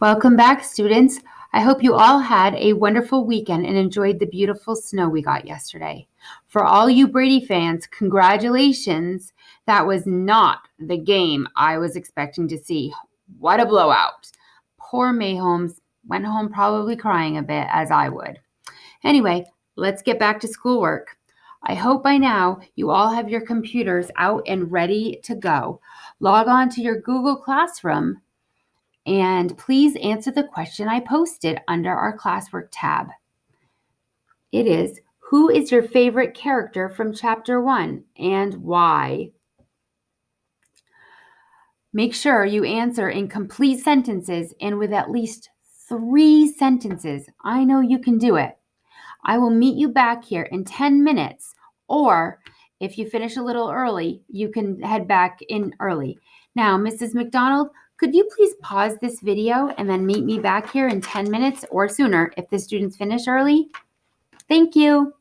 Welcome back, students. I hope you all had a wonderful weekend and enjoyed the beautiful snow we got yesterday. For all you Brady fans, congratulations. That was not the game I was expecting to see. What a blowout. Poor Mayholmes went home probably crying a bit, as I would. Anyway, let's get back to schoolwork. I hope by now you all have your computers out and ready to go. Log on to your Google Classroom and please answer the question I posted under our classwork tab. It is, who is your favorite character from chapter 1 and why? Make sure you answer in complete sentences and with at least 3 sentences. I know you can do it. I will meet you back here in 10 minutes, or if you finish a little early, you can head back in early. Now, Mrs. McDonald, could you please pause this video and then meet me back here in 10 minutes or sooner if the students finish early? Thank you.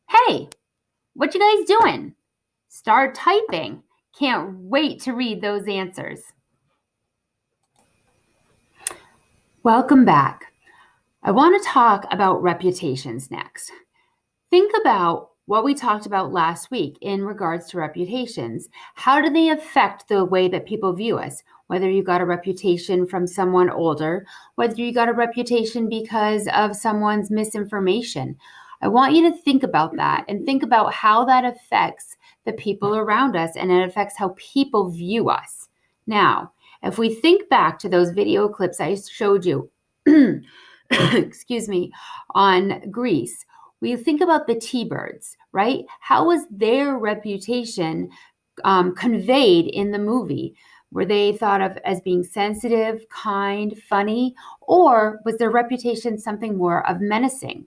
Hey, what you guys doing? Start typing. Can't wait to read those answers. Welcome back. I want to talk about reputations next. Think about what we talked about last week in regards to reputations. How do they affect the way that people view us? Whether you got a reputation from someone older, whether you got a reputation because of someone's misinformation. I want you to think about that and think about how that affects the people around us and it affects how people view us. Now, if we think back to those video clips I showed you, excuse me, on Greece, we think about the T-Birds, right? How was their reputation conveyed in the movie? Were they thought of as being sensitive, kind, funny, or was their reputation something more of menacing?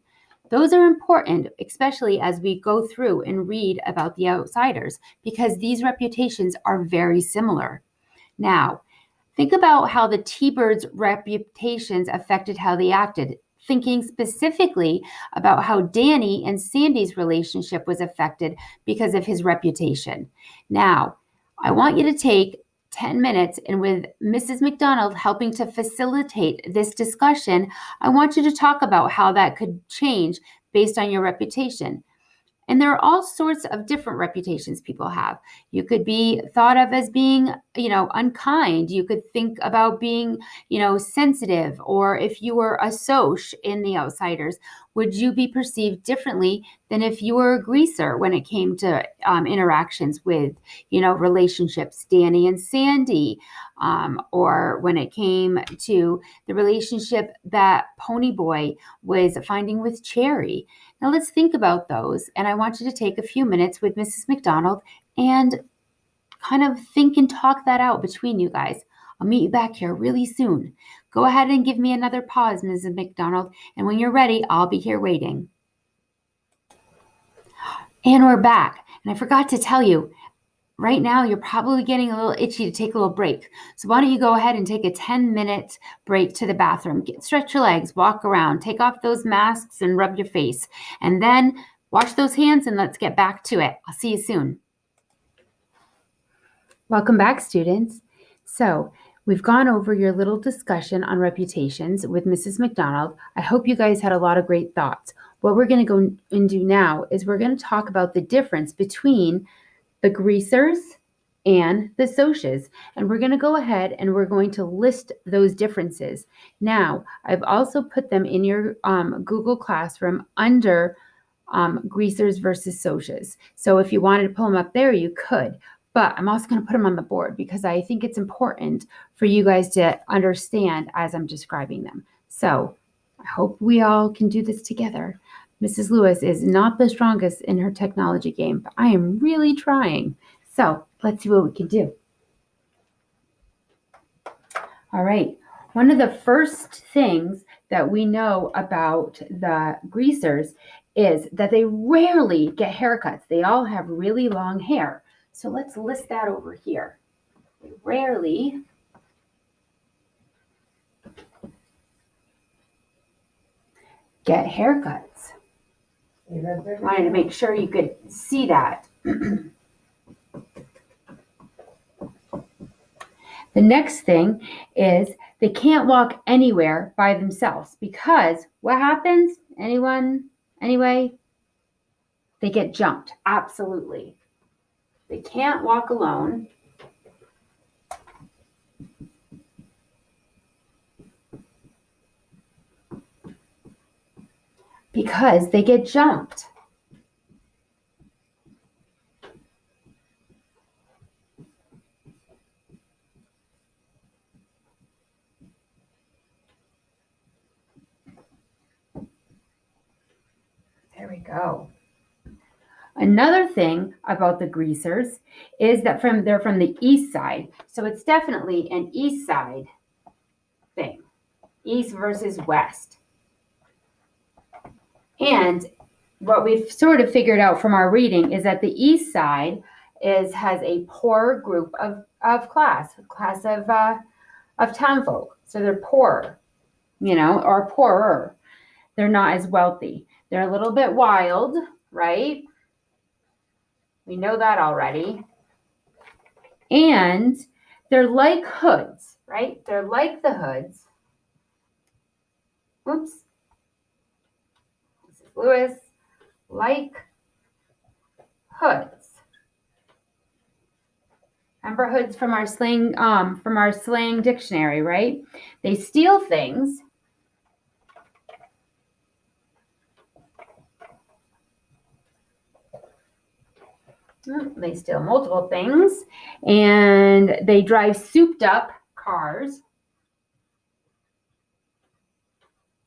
Those are important, especially as we go through and read about the outsiders, because these reputations are very similar. Now, think about how the T-Birds' reputations affected how they acted, thinking specifically about how Danny and Sandy's relationship was affected because of his reputation. Now, I want you to take 10 minutes and with Mrs. McDonald helping to facilitate this discussion, I want you to talk about how that could change based on your reputation. And there are all sorts of different reputations people have. You could be thought of as being, unkind. You could think about being, sensitive. Or if you were a soc in the outsiders, would you be perceived differently than if you were a greaser when it came to interactions with, relationships, Danny and Sandy, or when it came to the relationship that Ponyboy was finding with Cherry. Now let's think about those, and I want you to take a few minutes with Mrs. McDonald and kind of think and talk that out between you guys. I'll meet you back here really soon. Go ahead and give me another pause, Mrs. McDonald, and when you're ready, I'll be here waiting. And we're back, and I forgot to tell you, right now, you're probably getting a little itchy to take a little break. So why don't you go ahead and take a 10-minute break to the bathroom. Stretch your legs, walk around, take off those masks and rub your face. And then wash those hands and let's get back to it. I'll see you soon. Welcome back, students. So we've gone over your little discussion on reputations with Mrs. McDonald. I hope you guys had a lot of great thoughts. What we're going to go and do now is we're going to talk about the difference between the greasers and the socs. And we're going to go ahead and we're going to list those differences. Now, I've also put them in your Google Classroom under greasers versus socs. So if you wanted to pull them up there, you could. But I'm also going to put them on the board because I think it's important for you guys to understand as I'm describing them. So I hope we all can do this together. Mrs. Lewis is not the strongest in her technology game, but I am really trying. So let's see what we can do. All right. One of the first things that we know about the greasers is that they rarely get haircuts. They all have really long hair. So let's list that over here. They rarely get haircuts. I wanted to make sure you could see that. The next thing is They can't walk anywhere by themselves because what happens? Anyone? Anyway? They get jumped. Absolutely. They can't walk alone. Because they get jumped. There we go. Another thing about the greasers is that they're from the east side. So it's definitely an east side thing. East versus west. And what we've sort of figured out from our reading is that the east side has a poor group of class of townfolk. So they're poor, or poorer. They're not as wealthy. They're a little bit wild, right? We know that already. And they're like hoods, right? They're like the hoods. Oops. This is Lewis. Like hoods. Remember hoods from our slang dictionary, right? They steal things. They steal multiple things, and they drive souped up cars.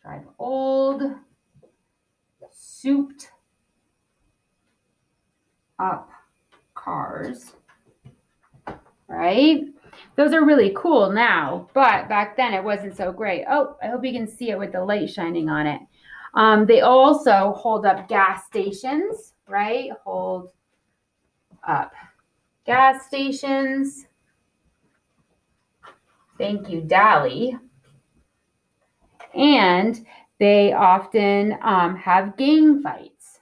Drive old, souped up cars, right? Those are really cool now, but back then it wasn't so great. Oh, I hope you can see it with the light shining on it. They also hold up gas stations, right? Hold up gas stations. Thank you, Dali. And they often have gang fights.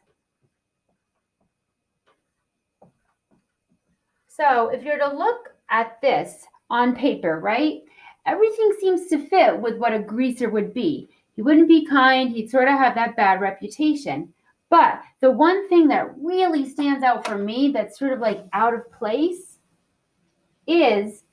So if you're to look at this on paper, right, everything seems to fit with what a greaser would be. He wouldn't be kind. He'd sort of have that bad reputation. But the one thing that really stands out for me that's sort of like out of place is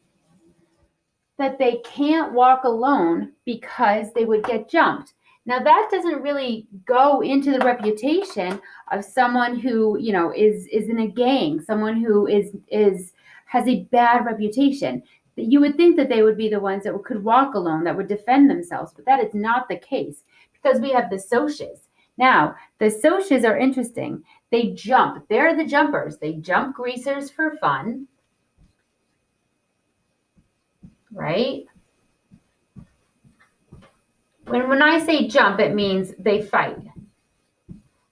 that they can't walk alone because they would get jumped. Now that doesn't really go into the reputation of someone who, is in a gang, someone who has a bad reputation. You would think that they would be the ones that could walk alone, that would defend themselves, but that is not the case because we have the Socs. Now, the Socs are interesting. They jump. They're the jumpers. They jump greasers for fun. Right? When I say jump, it means they fight.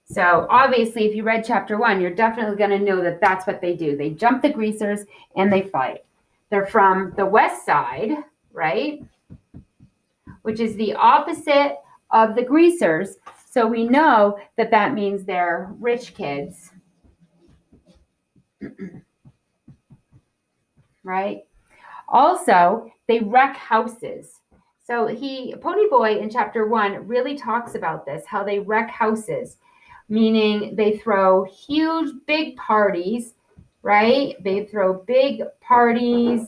So obviously, if you read chapter 1, you're definitely going to know that that's what they do. They jump the greasers and they fight. They're from the west side, right? Which is the opposite of the greasers. So we know that that means they're rich kids. Right? Also, they wreck houses. So Ponyboy in chapter 1 really talks about this, how they wreck houses, meaning they throw huge, big parties, right? They throw big parties.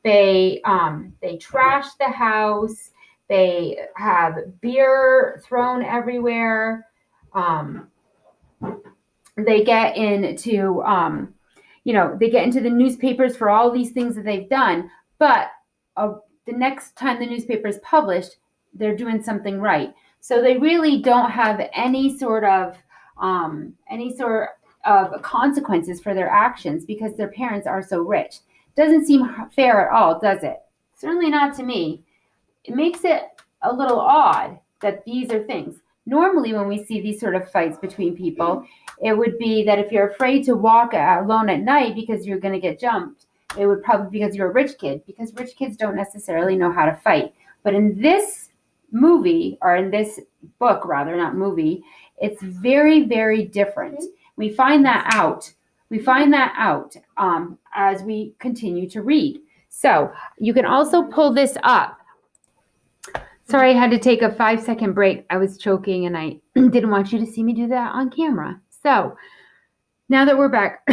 They trash the house. They have beer thrown everywhere. They get into they get into the newspapers for all these things that they've done. But the next time the newspaper is published, they're doing something right. So they really don't have any sort of consequences for their actions because their parents are so rich. Doesn't seem fair at all, does it? Certainly not to me. It makes it a little odd that these are things. Normally, when we see these sort of fights between people, it would be that if you're afraid to walk alone at night because you're going to get jumped, it would probably be because you're a rich kid, because rich kids don't necessarily know how to fight. But in this movie, or in this book rather, not movie, it's very, very different. We find that out. As we continue to read. So you can also pull this up Sorry, I had to take a 5-second break. I was choking and I didn't want you to see me do that on camera. So now that we're back,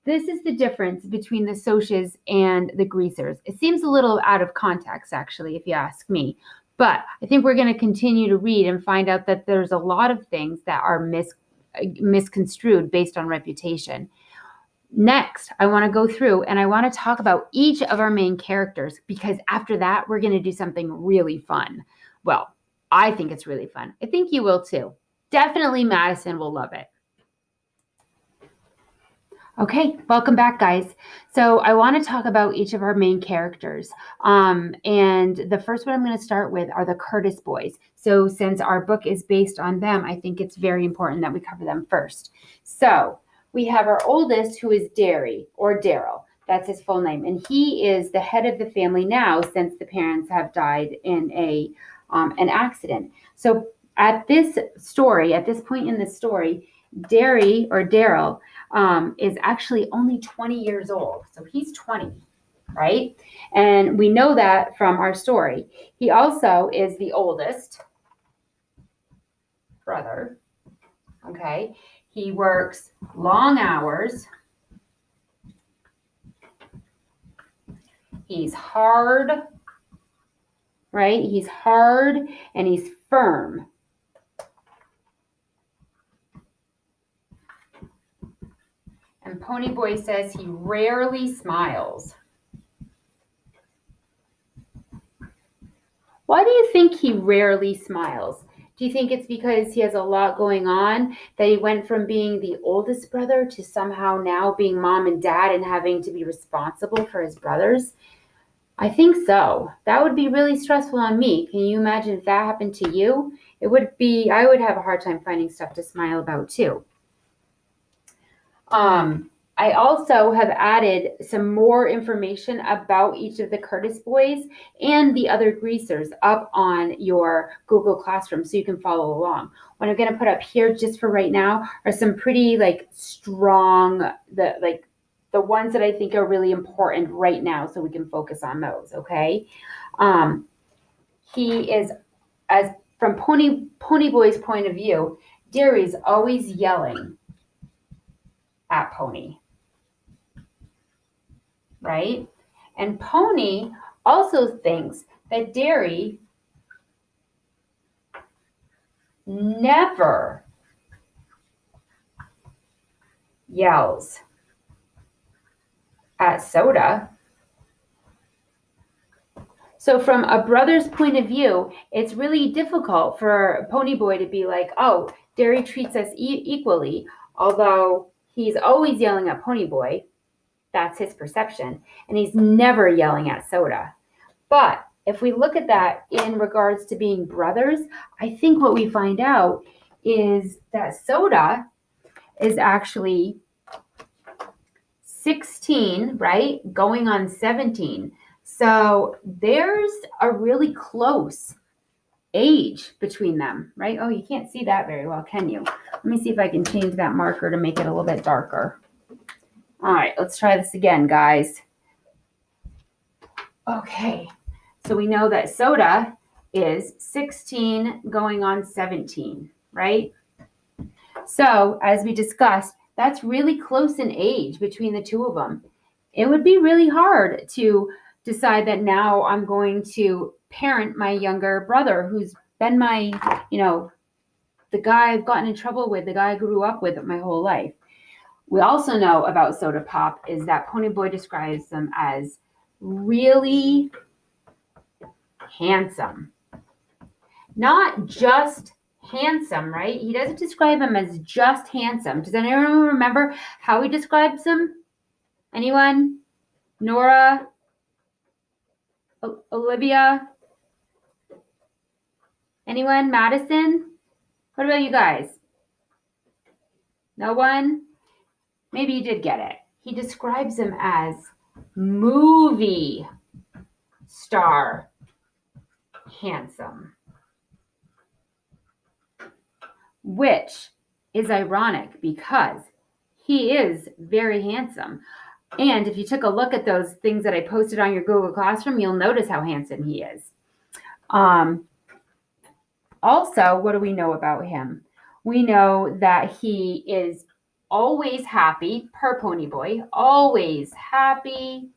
this is the difference between the Socs and the greasers. It seems a little out of context, actually, if you ask me. But I think we're going to continue to read and find out that there's a lot of things that are misconstrued based on reputation. Next, I want to go through and I want to talk about each of our main characters, because after that, we're going to do something really fun. Well, I think it's really fun. I think you will too. Definitely Madison will love it. Okay, welcome back, guys. So I want to talk about each of our main characters. And the first one I'm going to start with are the Curtis boys. So since our book is based on them, I think it's very important that we cover them first. So we have our oldest, who is Derry, or Daryl. That's his full name. And he is the head of the family now, since the parents have died in an accident. So at this point in the story, Derry, or Daryl, is actually only 20 years old. So he's 20, right? And we know that from our story. He also is the oldest brother, okay? He works long hours. He's hard, right? He's hard and he's firm. And Ponyboy says he rarely smiles. Why do you think he rarely smiles? Do you think it's because he has a lot going on, that he went from being the oldest brother to somehow now being mom and dad and having to be responsible for his brothers? I think so. That would be really stressful on me. Can you imagine if that happened to you? I would have a hard time finding stuff to smile about too. I also have added some more information about each of the Curtis boys and the other greasers up on your Google Classroom so you can follow along. What I'm going to put up here just for right now are some pretty strong, the ones that I think are really important right now, so we can focus on those, okay? He is, as from Ponyboy's point of view, Derry's always yelling at Pony, right? And Pony also thinks that Derry never yells at Soda. So from a brother's point of view, it's really difficult for Ponyboy to be like, oh, Derry treats us equally, although he's always yelling at Ponyboy. That's his perception. And he's never yelling at Soda. But if we look at that in regards to being brothers, I think what we find out is that Soda is actually 16, right? Going on 17. So there's a really close age between them, right? Oh, you can't see that very well, can you? Let me see if I can change that marker to make it a little bit darker. All right, let's try this again, guys. Okay, so we know that Soda is 16 going on 17, right? So as we discussed, that's really close in age between the two of them. It would be really hard to decide that now I'm going to parent my younger brother, who's been my, the guy I've gotten in trouble with, the guy I grew up with my whole life. We also know about Soda Pop is that Ponyboy describes them as really handsome. Not just handsome, right? He doesn't describe him as just handsome. Does anyone remember how he describes him? Anyone? Nora? Olivia? Anyone? Madison? What about you guys? No one? Maybe you did get it. He describes him as movie star handsome, which is ironic because he is very handsome. And if you took a look at those things that I posted on your Google Classroom, you'll notice how handsome he is. Also, what do we know about him? We know that he is always happy, per Ponyboy, always happy,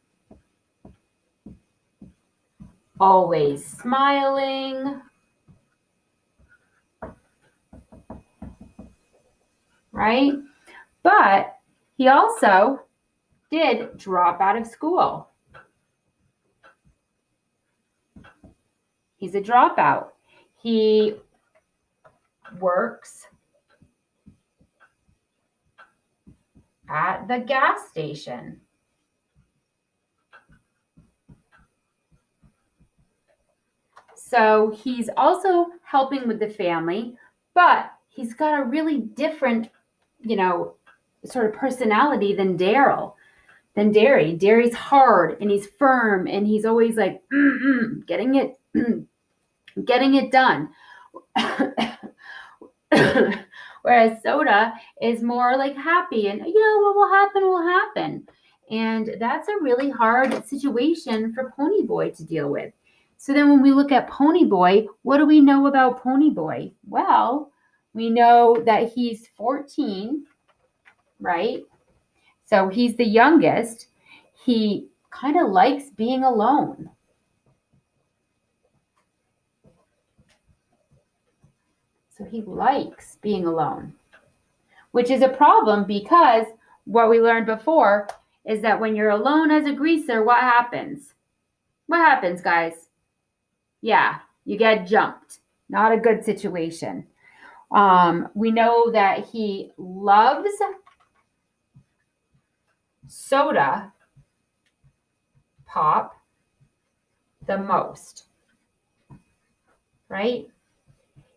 always smiling, right? But he also did drop out of school. He's a dropout. He works at the gas station. So he's also helping with the family, but he's got a really different, sort of personality than Derry. Derry's hard and he's firm and he's always like getting it done. Whereas Soda is more like happy and what will happen will happen. And that's a really hard situation for Ponyboy to deal with. So then when we look at Ponyboy, what do we know about Ponyboy? Well, we know that he's 14, right? So he's the youngest. He kind of likes being alone. So he likes being alone, which is a problem because what we learned before is that when you're alone as a greaser, what happens? What happens, guys? Yeah, you get jumped. Not a good situation. We know that he loves Soda Pop the most, right?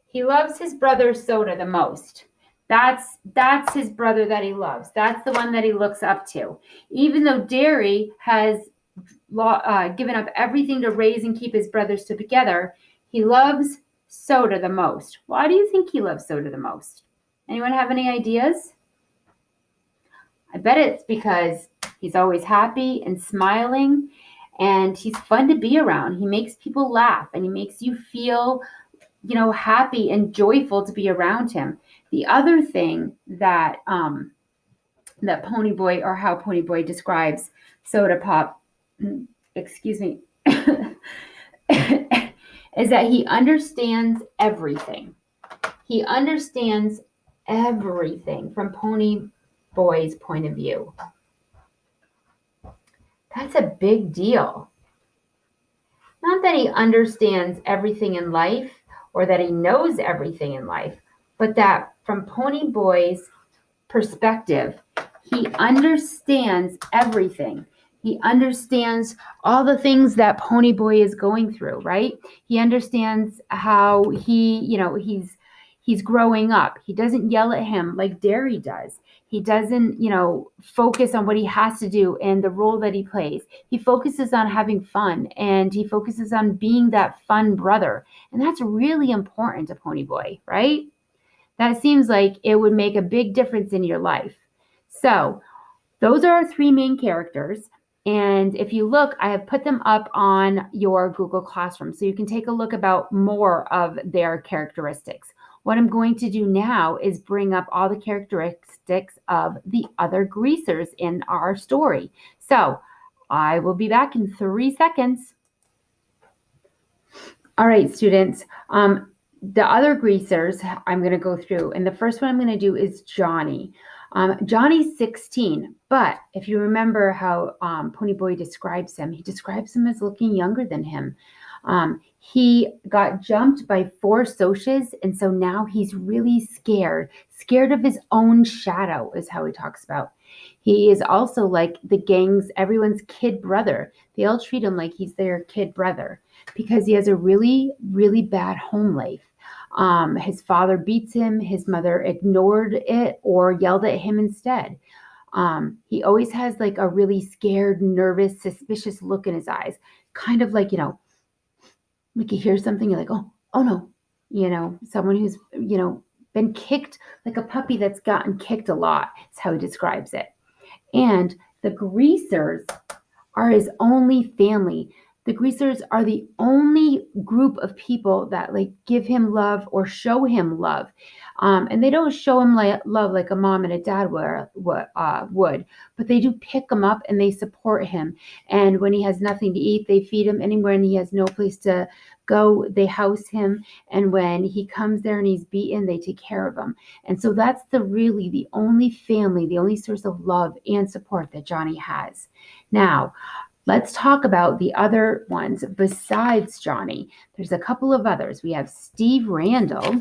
He loves his brother Soda the most. That's his brother that he loves. That's the one that he looks up to. Even though Derry has given up everything to raise and keep his brothers together, he loves Soda the most. Why do you think he loves Soda the most? Anyone have any ideas? I bet it's because he's always happy and smiling and he's fun to be around. He makes people laugh and he makes you feel happy and joyful to be around him. The other thing that that Ponyboy, or how Ponyboy describes Soda Pop, excuse me, is that he understands everything. He understands everything from Ponyboy's point of view. That's a big deal. Not that he understands everything in life or that he knows everything in life, but that from Ponyboy's perspective, he understands everything. He understands all the things that Ponyboy is going through, right? He understands how he's growing up. He doesn't yell at him like Derry does. He doesn't, focus on what he has to do and the role that he plays. He focuses on having fun and he focuses on being that fun brother. And that's really important to Ponyboy, right? That seems like it would make a big difference in your life. So those are our three main characters. And if you look, I have put them up on your Google Classroom so you can take a look about more of their characteristics. What I'm going to do now is bring up all the characteristics of the other greasers in our story. So I will be back in 3 seconds. All right, students. The other greasers I'm going to go through, and the first one I'm going to do is Johnny. Johnny's 16, but if you remember how Ponyboy describes him, he describes him as looking younger than him. He got jumped by 4 Socs, and so now he's really scared of his own shadow, is how he talks about. He is also like the gang's, everyone's kid brother. They all treat him like he's their kid brother because he has a really, really bad home life. His father beats him. His mother ignored it or yelled at him instead. He always has like a really scared, nervous, suspicious look in his eyes. Kind of like, like you hear something, you're like, oh no. Someone who's, been kicked, like a puppy that's gotten kicked a lot. Is how he describes it. And the greasers are his only family. The greasers are the only group of people that like give him love or show him love. And they don't show him love like a mom and a dad would, but they do pick him up and they support him. And when he has nothing to eat, they feed him. Anywhere and he has no place to go, they house him. And when he comes there and he's beaten, they take care of him. And so that's really the only family, the only source of love and support that Johnny has. Now, let's talk about the other ones besides Johnny. There's a couple of others. We have Steve Randall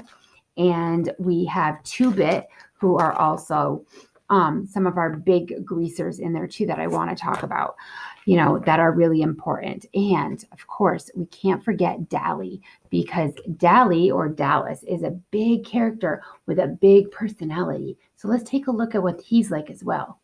and we have Two Bit, who are also some of our big greasers in there too that I want to talk about, that are really important. And of course, we can't forget Dally, because Dally or Dallas is a big character with a big personality. So let's take a look at what he's like as well.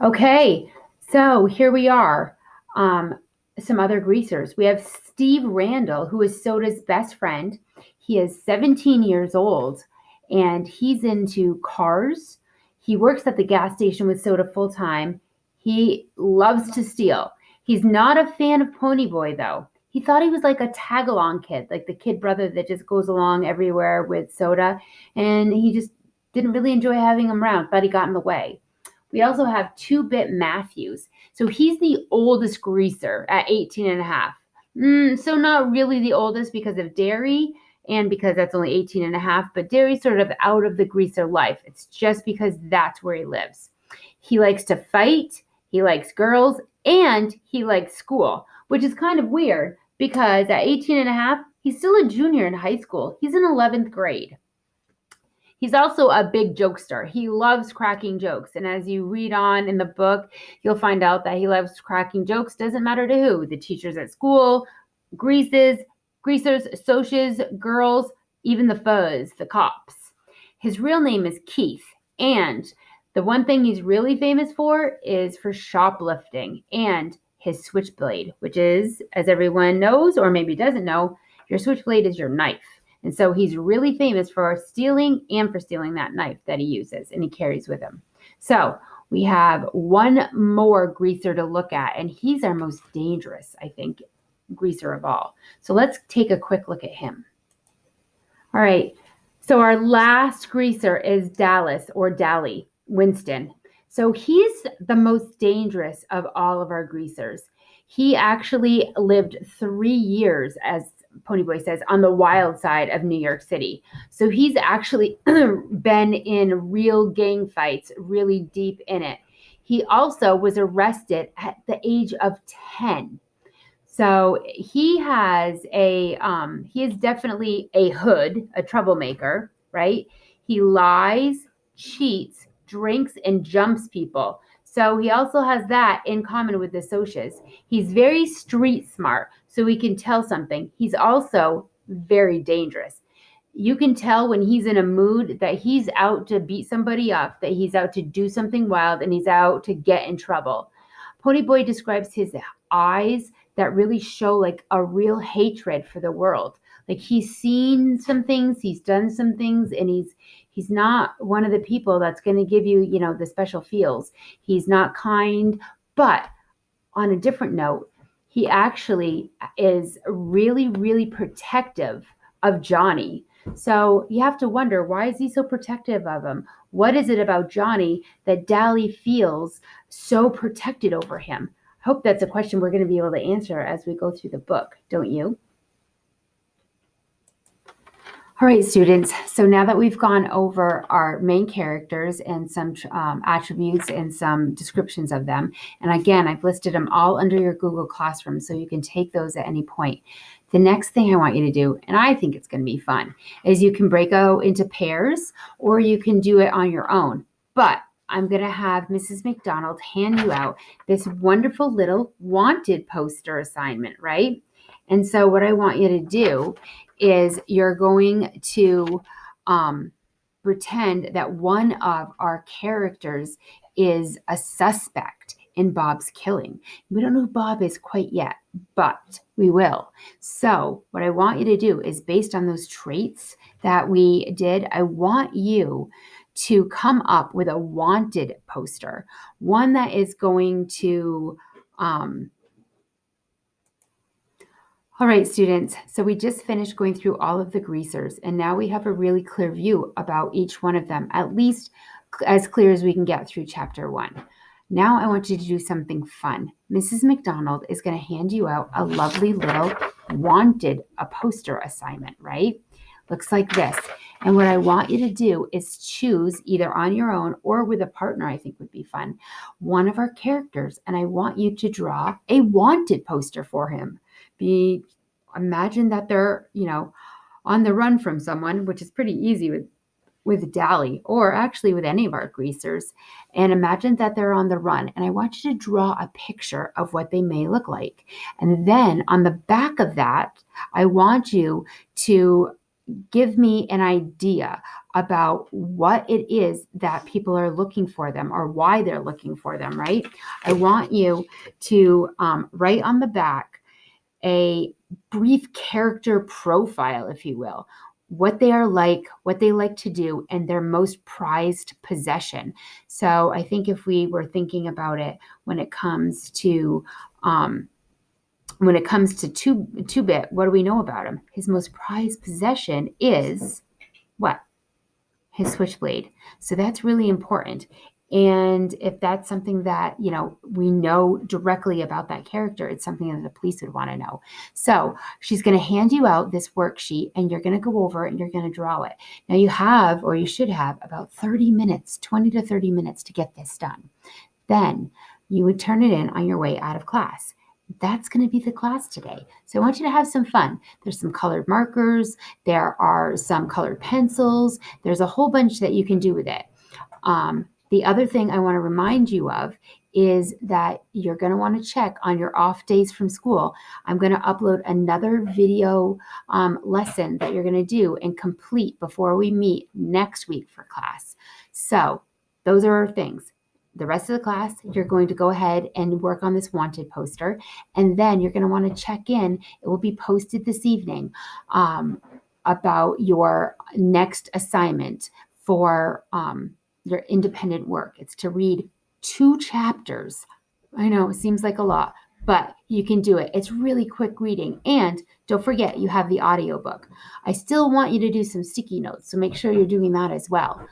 Okay, so here we are. Some other greasers. We have Steve Randall, who is Soda's best friend. He is 17 years old and he's into cars. He works at the gas station with Soda full time. He loves to steal. He's not a fan of Ponyboy though. He thought he was like a tag-along kid, like the kid brother that just goes along everywhere with Soda. And he just didn't really enjoy having him around, but he got in the way. We also have Two Bit Matthews. So he's the oldest greaser at 18 and a half. So not really the oldest because of Derry and because that's only 18 and a half, but Derry's sort of out of the greaser life. It's just because that's where he lives. He likes to fight, he likes girls, and he likes school, which is kind of weird because at 18 and a half, he's still a junior in high school. He's in 11th grade. He's also a big jokester. He loves cracking jokes. And as you read on in the book, you'll find out that he loves cracking jokes. Doesn't matter to who. The teachers at school, greasers, socias, girls, even the fuzz, the cops. His real name is Keith. And the one thing he's really famous for is for shoplifting and his switchblade, which is, as everyone knows or maybe doesn't know, your switchblade is your knife. And so he's really famous for stealing that knife that he uses and he carries with him. So we have one more greaser to look at, and he's our most dangerous, I think, greaser of all. So let's take a quick look at him. All right. So our last greaser is Dallas or Dally Winston. So he's the most dangerous of all of our greasers. He actually lived 3 years, as Ponyboy says, on the wild side of New York City. So he's actually been in real gang fights, really deep in it. He also was arrested at the age of 10. So he is definitely a hood, a troublemaker, right? He lies, cheats, drinks, and jumps people. So he also has that in common with the socias. He's very street smart, so he can tell something. He's also very dangerous. You can tell when he's in a mood that he's out to beat somebody up, that he's out to do something wild, and he's out to get in trouble. Ponyboy describes his eyes that really show like a real hatred for the world. Like he's seen some things, he's done some things, and he's not one of the people that's going to give you, the special feels. He's not kind, but on a different note, he actually is really, really protective of Johnny. So you have to wonder, why is he so protective of him? What is it about Johnny that Dally feels so protected over him? I hope that's a question we're going to be able to answer as we go through the book, don't you? All right, students. So now that we've gone over our main characters and some attributes and some descriptions of them, and again, I've listed them all under your Google Classroom, so you can take those at any point. The next thing I want you to do, and I think it's going to be fun, is you can break out into pairs or you can do it on your own. But I'm going to have Mrs. McDonald hand you out this wonderful little wanted poster assignment, right? And so what I want you to do is you're going to pretend that one of our characters is a suspect in Bob's killing. We don't know who Bob is quite yet, but we will. So what I want you to do is, based on those traits that we did, I want you to come up with a wanted poster, one that is going to All right, students, so we just finished going through all of the greasers, and now we have a really clear view about each one of them, at least as clear as we can get through chapter 1. Now I want you to do something fun. Mrs. McDonald is going to hand you out a lovely little wanted a poster assignment, right? Looks like this. And what I want you to do is choose either on your own or with a partner, I think would be fun, one of our characters, and I want you to draw a wanted poster for him. Imagine that they're, on the run from someone, which is pretty easy with Dally, or actually with any of our greasers. And imagine that they're on the run. And I want you to draw a picture of what they may look like. And then on the back of that, I want you to give me an idea about what it is that people are looking for them or why they're looking for them, right? I want you to write on the back a brief character profile, if you will, what they are like, what they like to do, and their most prized possession. So I think if we were thinking about it when it comes to Two-Bit, what do we know about him? His most prized possession is what? His switchblade. So that's really important. And if that's something that, we know directly about that character, it's something that the police would want to know. So she's going to hand you out this worksheet and you're going to go over it and you're going to draw it. Now you have, or you should have, about 30 minutes, 20 to 30 minutes to get this done. Then you would turn it in on your way out of class. That's going to be the class today. So I want you to have some fun. There's some colored markers. There are some colored pencils. There's a whole bunch that you can do with it. The other thing I want to remind you of is that you're going to want to check on your off days from school. I'm going to upload another video lesson that you're going to do and complete before we meet next week for class. So those are our things. The rest of the class, you're going to go ahead and work on this wanted poster, and then you're going to want to check in. It will be posted this evening about your next assignment for your independent work. It's to read 2 chapters. I know it seems like a lot, but you can do it. It's really quick reading. And don't forget, you have the audiobook. I still want you to do some sticky notes, so make sure you're doing that as well.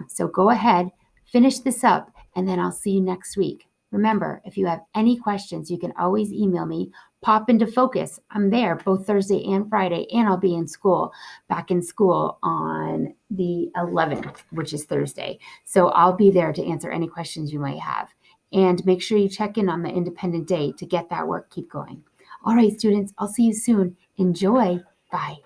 So go ahead, finish this up, and then I'll see you next week. Remember, if you have any questions, you can always email me. Pop into Focus. I'm there both Thursday and Friday, and I'll be back in school on the 11th, which is Thursday. So I'll be there to answer any questions you might have. And make sure you check in on the Independent Day to get that work keep going. All right, students, I'll see you soon. Enjoy. Bye.